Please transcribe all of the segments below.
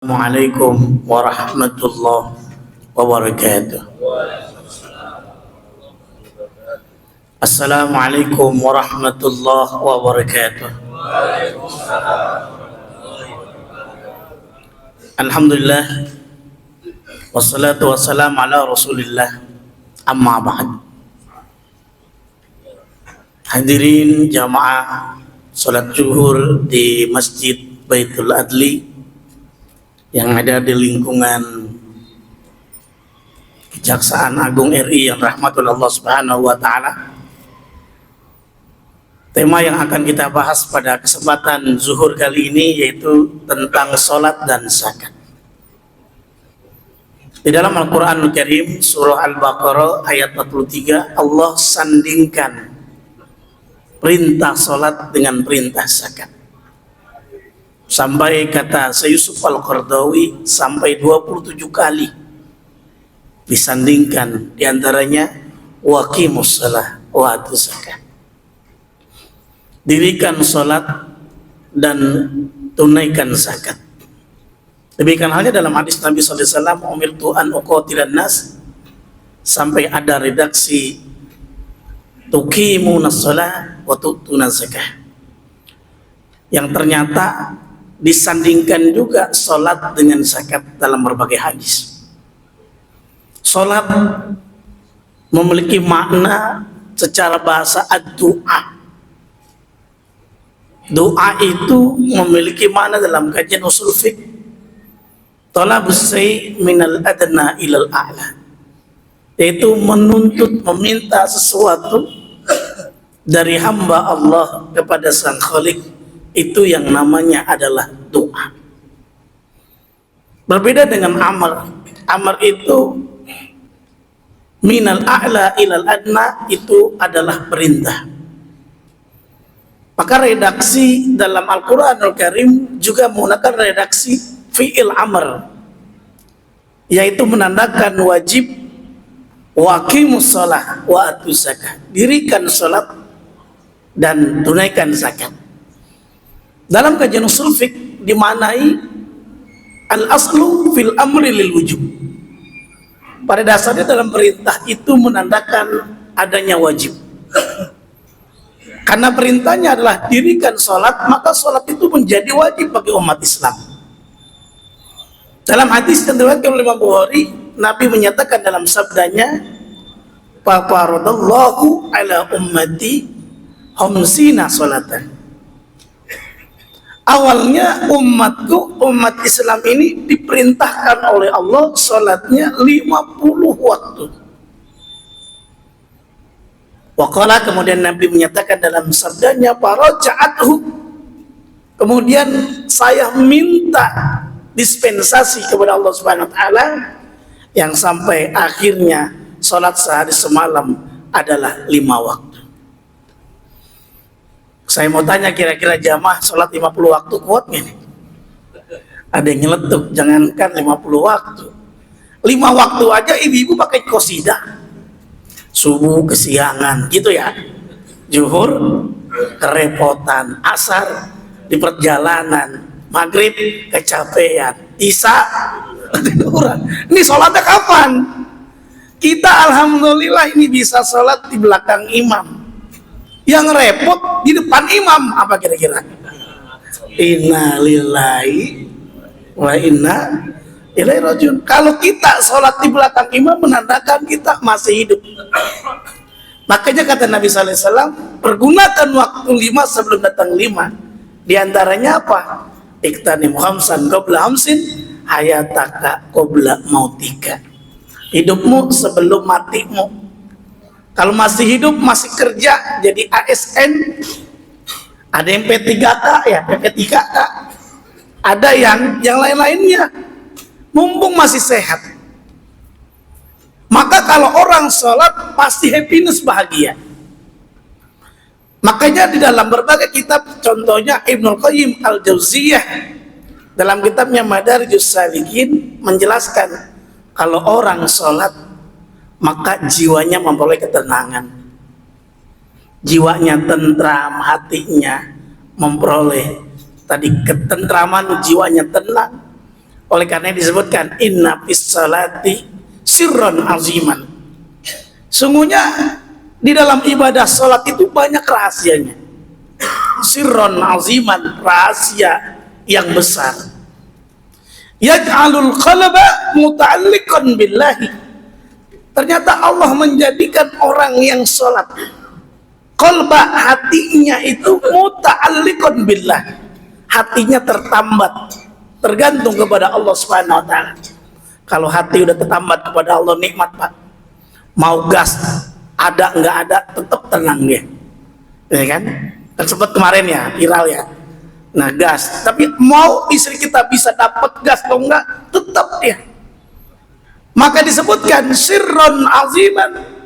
Assalamualaikum warahmatullahi wabarakatuh. Assalamualaikum warahmatullahi wabarakatuh. Alhamdulillah wassalatu wassalamu ala rasulillah, amma ba'd. Hadirin jamaah salat zuhur di Masjid Baitul Adli yang ada di lingkungan Kejaksaan Agung RI yang rahmatullah Allah Subhanahu wa taala. Tema yang akan kita bahas pada kesempatan zuhur kali ini yaitu tentang salat dan zakat. Di dalam Al-Qur'anul Karim surah Al-Baqarah ayat 43 Allah sandingkan perintah salat dengan perintah zakat. Sampai kata Yusuf Al-Qaradawi sampai 27 kali disandingkan, diantaranya waqimus shalah wa atuz zakat, dirikan salat dan tunaikan zakat. Demikian halnya dalam hadis Nabi sallallahu alaihi wasallam, umirtu an uqatilan nas, sampai ada redaksi tuqimunas shalah wa tu'tunaz zakah, yang ternyata disandingkan juga sholat dengan zakat dalam berbagai hadis. Sholat memiliki makna secara bahasa ad-du'a. Doa itu memiliki makna dalam kajian usul fiqh, talabus syai' minal adna ilal a'la, yaitu menuntut, meminta sesuatu dari hamba Allah kepada sang Khalik. Itu yang namanya adalah doa. Berbeda dengan amar. Amar itu minal a'la ilal adna, itu adalah perintah. Maka redaksi dalam Al-Quranul Karim juga menggunakan redaksi fi'il amr, yaitu menandakan wajib waqimus shalah wa atuz zakah, dirikan salat dan tunaikan zakat. Dalam kajian usul fiqh dimaknai al-aslu fil amri lil wujub. Pada dasarnya dalam perintah itu menandakan adanya wajib. Karena perintahnya adalah dirikan sholat, maka sholat itu menjadi wajib bagi umat Islam. Dalam hadis yang diriwayatkan oleh Imam Bukhari, Nabi menyatakan dalam sabdanya, fa faradallahu ala ummati khamsina sholatan. Awalnya umat Islam ini diperintahkan oleh Allah sholatnya 50 waktu. Waqala, kemudian Nabi menyatakan dalam sabdanya, faraja'athu, kemudian saya minta dispensasi kepada Allah Subhanahu wa taala, yang sampai akhirnya sholat sehari semalam adalah 5 waktu. Saya mau tanya, kira-kira jamaah sholat 50 waktu kuat nggak nih? Ada yang nyeletuk, jangankan 50 waktu, 5 waktu aja ibu-ibu pakai qasidah. Subuh kesiangan gitu ya, zuhur kerepotan, asar di perjalanan, maghrib kecapean, isya ketiduran. Ini sholatnya kapan? Kita alhamdulillah ini bisa sholat di belakang imam. Yang repot di depan imam, apa kira-kira? Inna lillahi wa inna ilaihi rajiun. Kalau kita sholat di belakang imam menandakan kita masih hidup. Makanya kata Nabi sallallahu alaihi wasallam, pergunakan waktu 5 sebelum datang 5. Di antaranya apa? Iktanim khamsan qabla khamsin hayataka qabla mautika. Hidupmu sebelum matimu. Kalau masih hidup, masih kerja, jadi ASN, ada yang P3K ya, P3K, ada yang lain-lainnya, mumpung masih sehat. Maka kalau orang sholat pasti happiness, bahagia. Makanya di dalam berbagai kitab, contohnya Ibnul Qayyim Al-Jauziyah dalam kitabnya Madarijus Salikin menjelaskan, kalau orang sholat maka jiwanya memperoleh ketenangan, jiwanya tentram, hatinya memperoleh tadi ketentraman, jiwanya tenang, Oleh karena disebutkan inna fis salati sirron aziman. Sungguhnya di dalam ibadah salat itu banyak rahasianya. Sirron aziman, rahasia yang besar. Yaj'alul qalba muta'alliqan billahi. Ternyata Allah menjadikan orang yang salat, qalba, hatinya itu muta'alliqan billah. Hatinya tertambat, tergantung kepada Allah Subhanahu wa taala. Kalau hati udah tertambat kepada Allah, nikmat Pak. Mau gas ada nggak ada tetap tenang dia. Ya kan? Kan sempat kemarin ya viral ya. Nah, gas, tapi mau istri kita bisa dapat gas atau enggak, tetap dia. Maka disebutkan sirron aziman.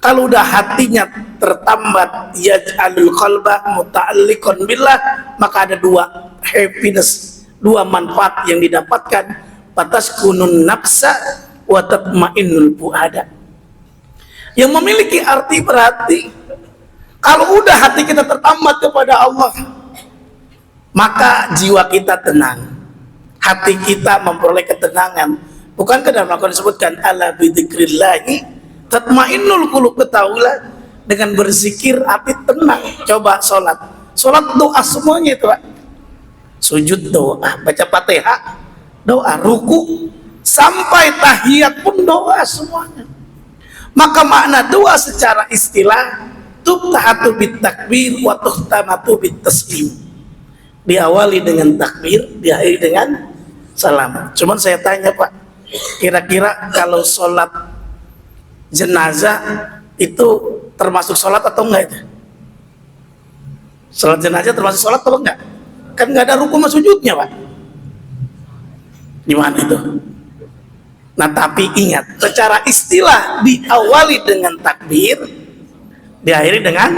Kalau udah hatinya tertambat, yaj'alul qalba muta'alliqan billah, maka ada dua happiness, dua manfaat yang didapatkan. Fataskunun nafsa wa tatma'innul fuada. Yang memiliki arti berarti kalau udah hati kita tertambat kepada Allah, maka jiwa kita tenang, hati kita memperoleh ketenangan. Bukankah dalam Al-Quran disebutkan ala bidzikrillahi tatmainnul qulub, ketahuilah dengan berzikir hati tenang. Coba sholat doa semuanya itu Pak. Sujud doa, baca Fatihah doa, ruku sampai tahiyat pun doa semuanya. Maka makna doa secara istilah tuftahatu bitakbir wa tuhtamatu bitaslim. Diawali dengan takbir, diakhiri dengan salam. Cuman saya tanya Pak, kira-kira kalau sholat jenazah itu termasuk sholat atau enggak itu? Sholat jenazah termasuk sholat atau enggak? Kan nggak ada rukun sama sujudnya Pak. Gimana itu? Nah tapi ingat, secara istilah diawali dengan takbir, diakhiri dengan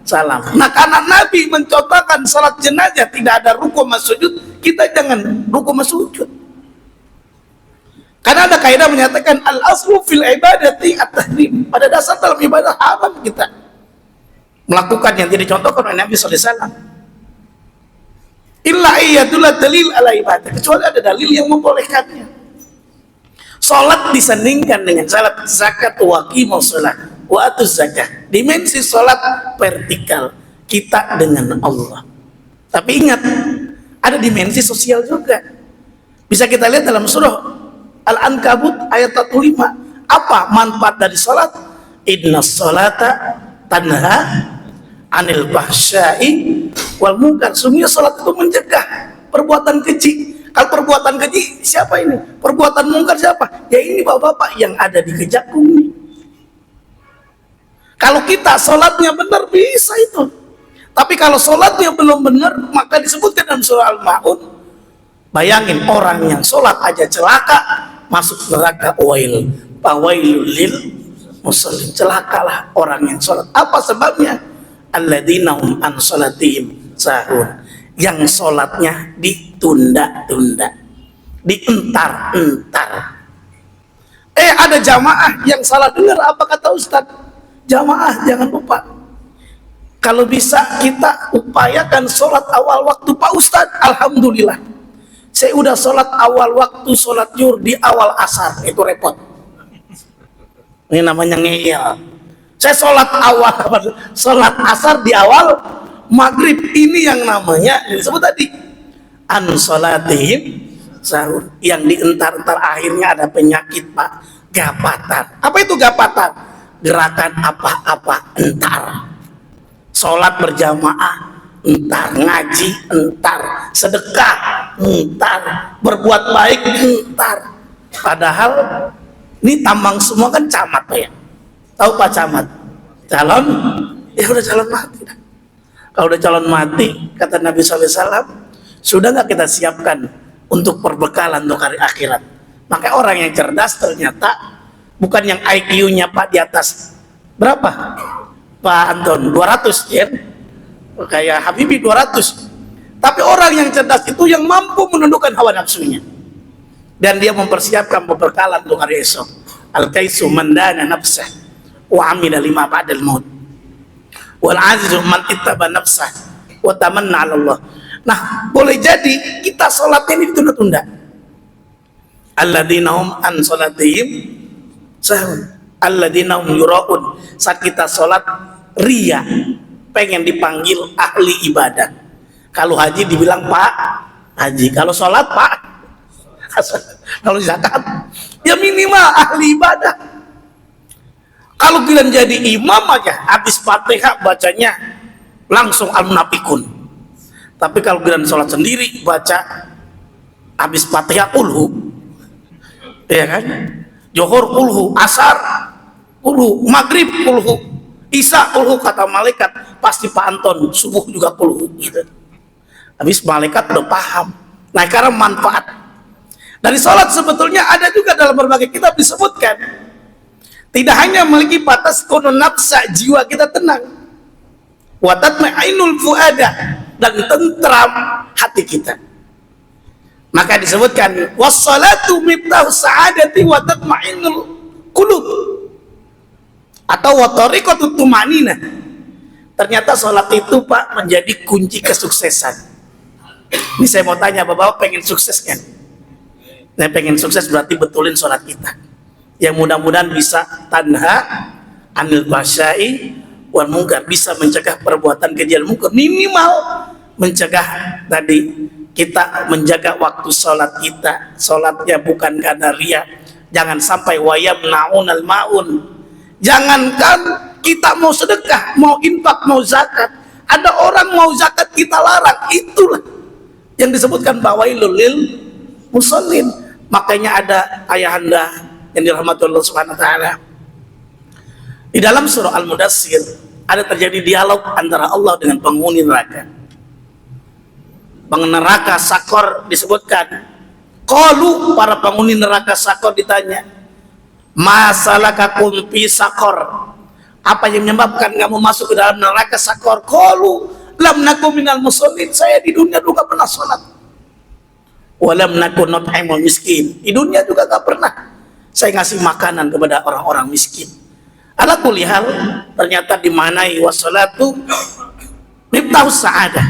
salam. Nah karena Nabi mencontohkan salat jenazah tidak ada rukun sama sujud, kita jangan rukun sama sujud. Karena ada kaidah menyatakan al-aslu fil ibadati at-tahrim. Pada dasar dalam ibadah haram kita melakukan yang tidak dicontohkan oleh Nabi sallallahu alaihi wasallam. Illa iyadullah dalil ala ibadah, kecuali ada dalil yang membolehkannya. Salat disandingkan dengan salat, zakat, wa qimus shalah wa atuz zakah. Dimensi salat vertikal kita dengan Allah. Tapi ingat, ada dimensi sosial juga. Bisa kita lihat dalam surah Al-Ankabut ayat 45. Apa manfaat dari salat? Inna sholata tanha anil fahsya'i wal munkar. Sungguh salat itu mencegah perbuatan keji. Kalau perbuatan keji siapa ini? Perbuatan mungkar siapa? Ya ini bapak-bapak yang ada di Kejagung ini. Kalau kita sholatnya benar bisa itu. Tapi kalau sholatnya belum benar, maka disebutkan dalam surah Al-Ma'un. Bayangin orang yang sholat aja celaka, masuk neraka wail. Fawailul lil musallin. Celakalah orang yang sholat. Apa sebabnya? Alladzina hum an sholatihim sahun. Yang sholatnya ditunda-tunda, dientar-entar. Ada jamaah yang salah dengar apa kata Ustaz. Jamaah jangan lupa, kalau bisa kita upayakan sholat awal waktu Pak Ustaz. Alhamdulillah saya udah sholat awal waktu, sholat zuhur di awal asar, itu repot. Ini namanya ngeyel. Saya sholat awal, sholat asar di awal maghrib, ini yang namanya disebut tadi an sholatihim sahur. Yang dientar-entar akhirnya ada penyakit Pak, gapatan. Apa itu gapatan? Gerakan apa-apa entar. Sholat berjamaah entar, ngaji entar, sedekah entar, berbuat baik entar. Padahal ini tambang semua kan camat Pak ya. Tahu Pak camat? Calon, ya udah calon mati. Kalau udah calon mati, kata Nabi SAW, sudah nggak kita siapkan untuk perbekalan untuk hari akhirat. Maka orang yang cerdas ternyata bukan yang IQ-nya Pak di atas berapa? Pak Anton 200 ya, kayak Habibie 200. Tapi orang yang cerdas itu yang mampu menundukkan hawa nafsunya, dan dia mempersiapkan perbekalan untuk hari esok. Al-kaisu mandana nafsah wa amila lima ba'dal maut. Wal azizu man ittaba nafsah wa tamanna 'ala Allah. Nah, boleh jadi kita sholatnya ini ditunda-tunda. alladzina hum an salatihim sahun, alladzina hum yuraun. Saat kita sholat ria, pengen dipanggil ahli ibadah. Kalau haji dibilang Pak Haji, kalau sholat Pak, kalau zakat ya minimal ahli ibadah. Kalau kalian jadi imam aja habis Fatihah bacanya langsung al-munafikun. Tapi kalau kalian sholat sendiri baca habis Fatihah kulhu, ya kan? Johor kulhu, asar kulhu, maghrib kulhu, isya kulhu, kata malaikat pasti Pak Anton subuh juga kulhu gitu. Habis malaikat udah paham. Nah, karena manfaat dari sholat sebetulnya ada juga dalam berbagai kitab disebutkan. Tidak hanya memiliki batas konon nafsa, jiwa kita tenang, wa tatma'inul fuada, dan tentram hati kita. Maka disebutkan wassalatu miftahu sa'adati wa tatma'inul qulub, atau wa tariqatut tumanina. Ternyata sholat itu Pak menjadi kunci kesuksesan. Ini saya mau tanya, Bapak pengen sukses kan? Nah, pengen sukses berarti betulin sholat kita. Yang mudah-mudahan bisa tanha anil fahsya'i wal munkar, bisa mencegah perbuatan keji dan munkar, minimal mencegah tadi kita menjaga waktu sholat kita. Sholatnya bukan karena ria. Jangan sampai wayam naunal maun. Jangankan kita mau sedekah, mau infak, mau zakat, ada orang mau zakat kita larang. Itulah yang disebutkan bawailul lil musallin. Makanya ada ayahanda yang dirahmati Allah Subhanahu wa taala. Di dalam surah Al-Mudassir ada terjadi dialog antara Allah dengan penghuni neraka. Penghuni neraka Sakor disebutkan. Qalu, para penghuni neraka Sakor ditanya, "Masalakakum fi Sakor?" Apa yang menyebabkan kamu masuk ke dalam neraka Sakor? Qalu, "Lam nakum minal musallin." Saya di dunia juga pernah sholat. Walam nakun nut'imul miskin. Di dunia juga gak pernah saya ngasih makanan kepada orang-orang miskin. Ala kulli hal, ternyata dimanai wassalatu miftahu sa'adah.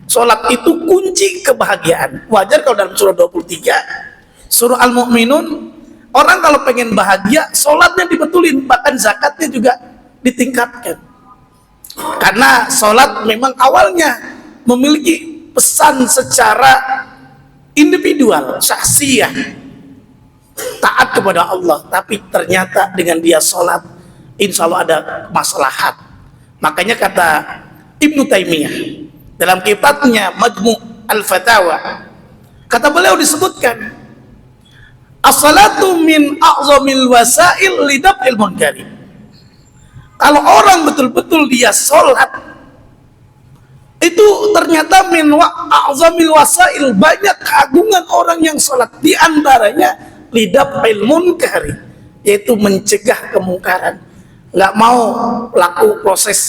Salat itu kunci kebahagiaan. Wajar kalau dalam surah 23, surah Al-Mu'minun, orang kalau pengen bahagia, salatnya dibetulin, bahkan zakatnya juga ditingkatkan. Karena salat memang awalnya memiliki pesan secara individual, syakhsiyah, taat kepada Allah, tapi ternyata dengan dia sholat insya Allah ada maslahat. Makanya kata Ibnu Taimiyah dalam kitabnya Majmu' Al-Fatawa, kata beliau disebutkan as-salatu min a'zamil wasail lidaf'il munkari. Kalau orang betul-betul dia sholat, itu ternyata min a'zamil wasail, banyak keagungan orang yang sholat, diantaranya lidaf'il munkari, yaitu mencegah kemungkaran. Nggak mau laku proses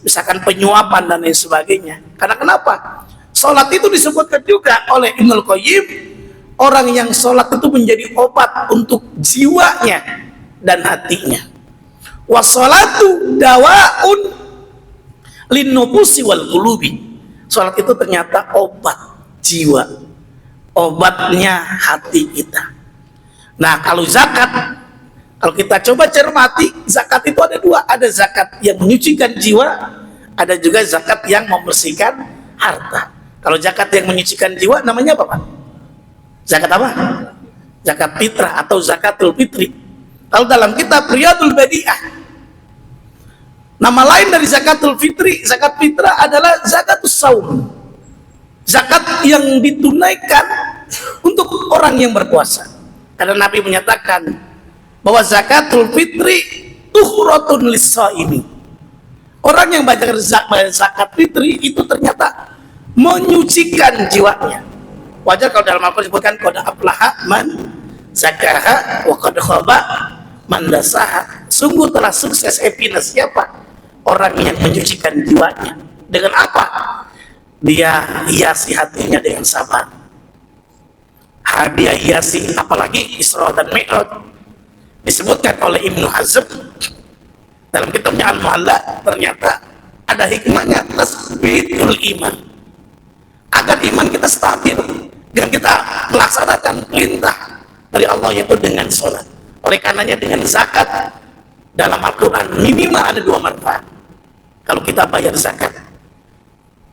misalkan penyuapan dan lain sebagainya. Karena kenapa? Sholat itu disebutkan juga oleh Ibnul Qayyim, orang yang sholat itu menjadi obat untuk jiwanya dan hatinya. Wassolatu dawa'un linnufusi wal qulubi. Sholat itu ternyata obat jiwa, obatnya hati kita. Nah, kalau zakat, kalau kita coba cermati, zakat itu ada dua. Ada zakat yang menyucikan jiwa, ada juga zakat yang membersihkan harta. Kalau zakat yang menyucikan jiwa namanya apa, Pak? Zakat apa? Zakat fitrah atau zakatul fitri. Kalau dalam kitab Riyadul Badi'ah, nama lain dari zakatul fitri, zakat fitrah adalah zakatus saum. Zakat yang ditunaikan untuk orang yang berpuasa. Karena Nabi menyatakan bahwa zakatul fitri tuhratun lis-shaimi. Orang yang baca zakat fitri itu ternyata menyucikan jiwanya. Wajar kalau dalam Al-Qur'an disebutkan qad aflaha man zakaha wa qad khaba man dasaha. Sungguh telah sukses, happiness siapa? Orang yang menyucikan jiwanya. Dengan apa? Dia hiasi hatinya dengan sabar. Dia hiasi, apalagi Isra dan Mi'raj disebutkan oleh Ibnu Hazm dalam kitabnya Al-Muhalla. Ternyata ada hikmahnya, tasbitul iman, agar iman kita stabil dan kita melaksanakan perintah dari Allah Allah yaitu dengan sholat. Oleh karenanya dengan zakat dalam Al-Quran minimal ada dua manfaat. Kalau kita bayar zakat,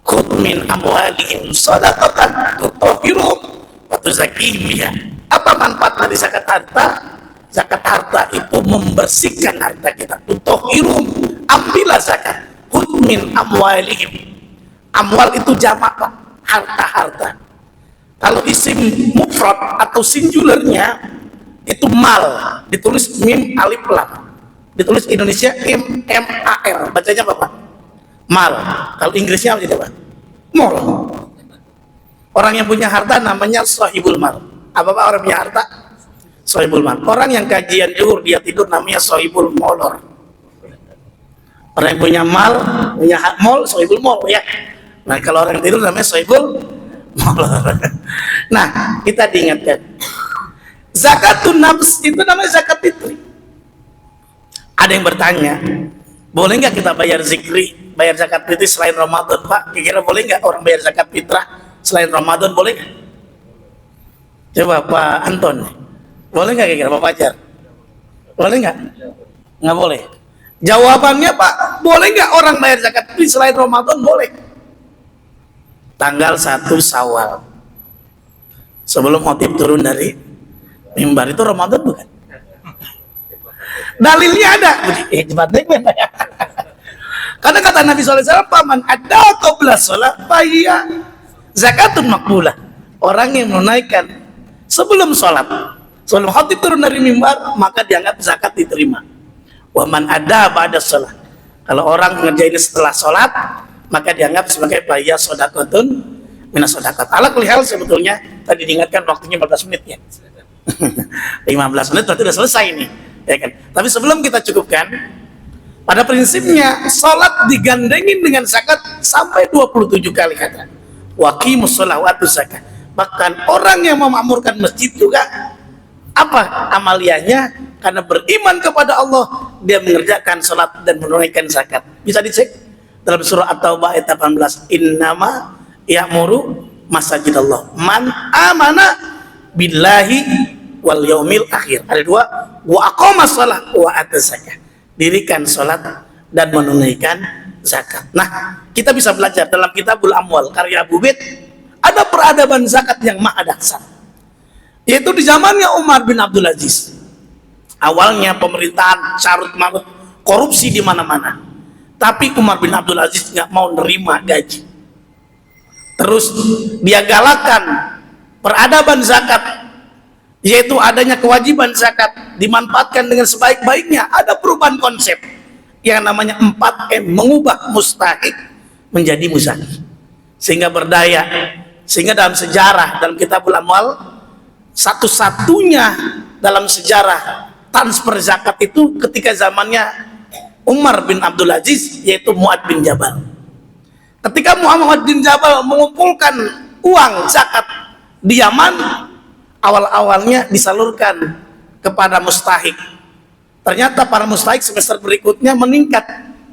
khudh min amwalihim shadaqatan tutahhiruhum wa tuzakkihim biha. Apa manfaat dari zakat harta? Zakat harta itu membersihkan harta kita. Tutahhiruhum, ambillah zakat. Khudh min amwalihim. Amwal itu jamak, Pak, harta-harta. Kalau isim mufrad atau singularnya itu mal, ditulis mim alif lam. Ditulis Indonesia M A R. Bacanya apa, Pak? Mal. Kalau Inggrisnya apa, Pak? Mall. Orang yang punya harta namanya sahibul mal. Apa, Pak, orang punya harta? Sahibul mal. Orang yang kajian zuhur dia tidur namanya sahibul molor. Orang yang punya mal, punya mall, sahibul mall ya. Nah, kalau orang yang tidur namanya sahibul molor. Nah, kita diingatkan. Zakatun nafs itu namanya zakat fitri. Ada yang bertanya, boleh nggak kita bayar zikri, bayar zakat fitri selain Ramadan, Pak? Kira-kira boleh nggak orang bayar zakat fitrah selain Ramadan, boleh nggak? Coba Pak Anton, boleh nggak kira-kira Pak Fajar? Boleh nggak? Nggak boleh. Jawabannya, Pak, boleh nggak orang bayar zakat fitri selain Ramadan? Boleh. Tanggal 1 Syawal, sebelum khotib turun dari mimbar, itu Ramadan bukan? Dalilnya ada. Cepat deh, karena kata Nabi SAW, paman ada qabla sholat fahiyya zakatun makbulah. Orang yang menunaikan sebelum sholat, sebelum khatib turun dari mimbar, maka dianggap zakat diterima. Waman ada ba'da sholat. Kalau orang mengerjain setelah sholat, maka dianggap sebagai fahiyya sodakotun minas sodakat. Ala kulli hal, sebetulnya tadi diingatkan waktunya 15 menit ya. 15 menit berarti sudah selesai nih, ya kan? Tapi sebelum kita cukupkan, pada prinsipnya sholat digandengin dengan zakat sampai 27 kali kata waqimus sholah wa atuz zakat. Bahkan orang yang memakmurkan masjid juga apa amaliyahnya? Karena beriman kepada Allah, dia mengerjakan sholat dan menunaikan zakat. Bisa dicek dalam surah At-Taubah ayat 18, innama ya'muru masajidallah man amana billahi wal yaumil akhir. Ada dua, wa aqamas shalah wa ataz zakat. Dirikan salat dan menunaikan zakat. Nah, kita bisa belajar dalam Kitabul Amwal karya Abu Bait, ada peradaban zakat yang maha dahsyat. Yaitu di zamannya Umar bin Abdul Aziz. Awalnya pemerintahan carut marut, korupsi di mana-mana. Tapi Umar bin Abdul Aziz nggak mau nerima gaji. Terus dia galakan peradaban zakat, yaitu adanya kewajiban zakat dimanfaatkan dengan sebaik-baiknya. Ada perubahan konsep yang namanya 4M, mengubah mustahik menjadi muzaki, sehingga berdaya. Sehingga dalam sejarah, dalam Kitabul Amwal, satu-satunya dalam sejarah transfer zakat itu ketika zamannya Umar bin Abdul Aziz, yaitu Mu'ad bin Jabal. Ketika Muhammad bin Jabal mengumpulkan uang zakat di Yaman, awal-awalnya disalurkan kepada mustahik. Ternyata para mustahik semester berikutnya meningkat,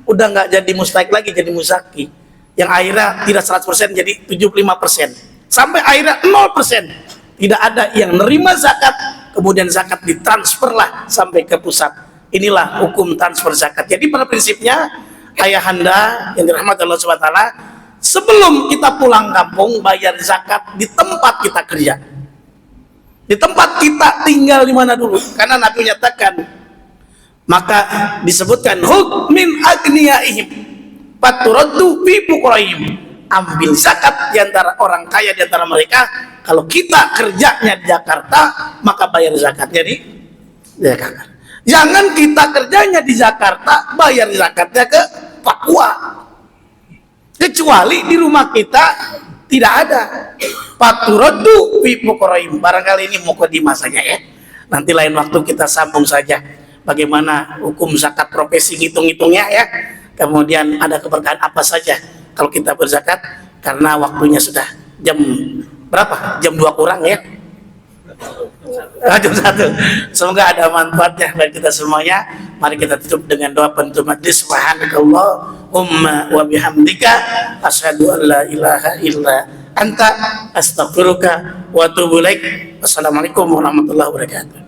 udah nggak jadi mustahik lagi, jadi muzaki, yang akhirnya tidak 100% jadi 75%, sampai akhirnya 0%. Tidak ada yang nerima zakat, kemudian zakat ditransferlah sampai ke pusat. Inilah hukum transfer zakat. Jadi pada prinsipnya, ayahanda yang dirahmati Allah SWT, sebelum kita pulang kampung bayar zakat di tempat kita kerja, di tempat kita tinggal di mana dulu. Karena Nabi menyatakan, maka disebutkan hukmin agniyaihim faturaddu fi fuqaraihim, ambil zakat di antara orang kaya di antara mereka. Kalau kita kerjanya di Jakarta, maka bayar zakatnya di Jakarta. Jangan kita kerjanya di Jakarta, bayar zakatnya ke Papua. Kecuali di rumah kita tidak ada. Faturaddu fi fuqaraihim. Barangkali ini mukadimah saja ya. Nanti lain waktu kita sambung saja bagaimana hukum zakat profesi, hitung-hitungnya ya. Kemudian ada keberkahan apa saja kalau kita berzakat, karena waktunya sudah jam berapa? Jam 2 kurang ya. Jam 1. Semoga ada manfaatnya bagi kita semuanya. Mari kita tutup dengan doa penutup majlis. Subhanakallahumma wa bihamdika asyhadu an la ilaha illa anta astaghfiruka wa atubu ilaik. Wassalamualaikum warahmatullahi wabarakatuh.